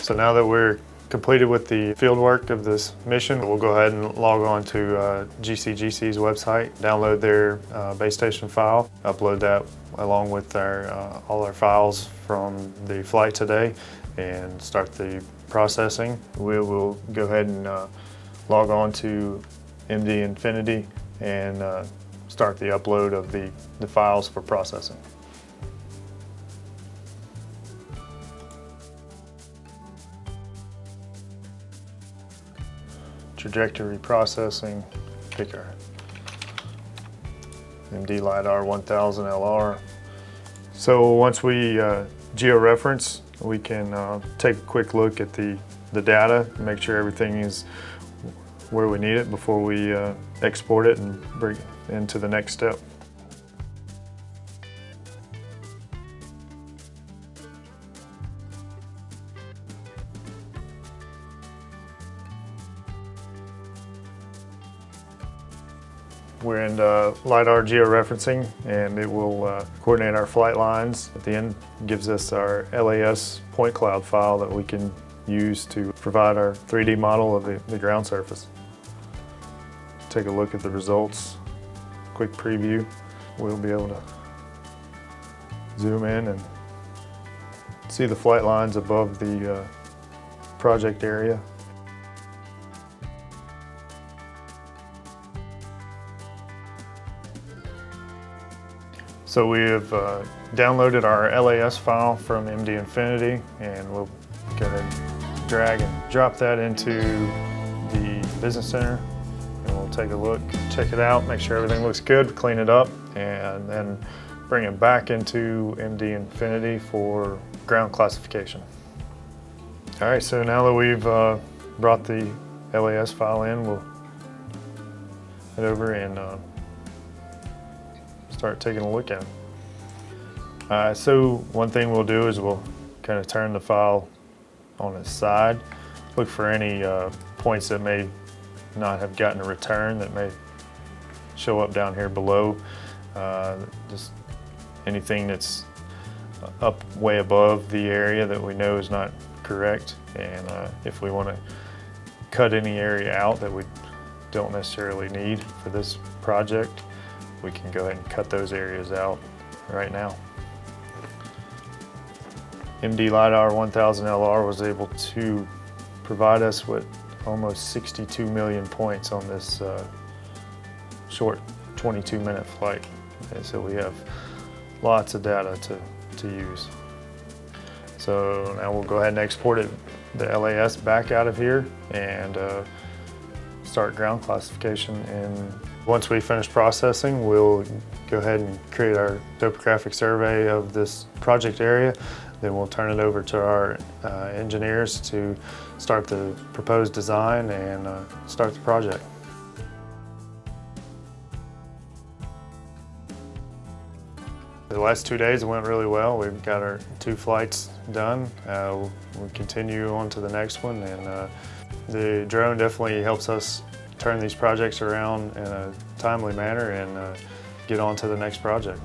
So now that we're completed with the field work of this mission, we'll go ahead and log on to GCGC's website, download their base station file, upload that along with all our files from the flight today, and start the processing. We will go ahead and log on to MD Infinity and start the upload of the files for processing. Trajectory processing, pick our MD LiDAR 1000 LR. So once we georeference, we can take a quick look at the data, make sure everything is where we need it before we export it and bring it into the next step. We're in LiDAR georeferencing, and it will coordinate our flight lines. At the end, it gives us our LAS point cloud file that we can use to provide our 3D model of the ground surface. Take a look at the results, quick preview. We'll be able to zoom in and see the flight lines above the project area. So we have downloaded our LAS file from MD Infinity, and we'll go ahead and drag and drop that into the business center, and we'll take a look, check it out, make sure everything looks good, clean it up, and then bring it back into MD Infinity for ground classification. All right, so now that we've brought the LAS file in, we'll head over and start taking a look at it. So one thing we'll do is we'll kind of turn the file on its side, look for any points that may not have gotten a return that may show up down here below. Just anything that's up way above the area that we know is not correct, and if we want to cut any area out that we don't necessarily need for this project, we can go ahead and cut those areas out right now. MD LiDAR 1000 LR was able to provide us with almost 62 million points on this short 22-minute flight. And so we have lots of data to use. So now we'll go ahead and export the LAS back out of here and start ground classification. And once we finish processing, we'll go ahead and create our topographic survey of this project area. Then we'll turn it over to our engineers to start the proposed design and start the project. The last 2 days went really well. We've got our 2 flights done. We'll continue on to the next one, and the drone definitely helps us turn these projects around in a timely manner and get on to the next project.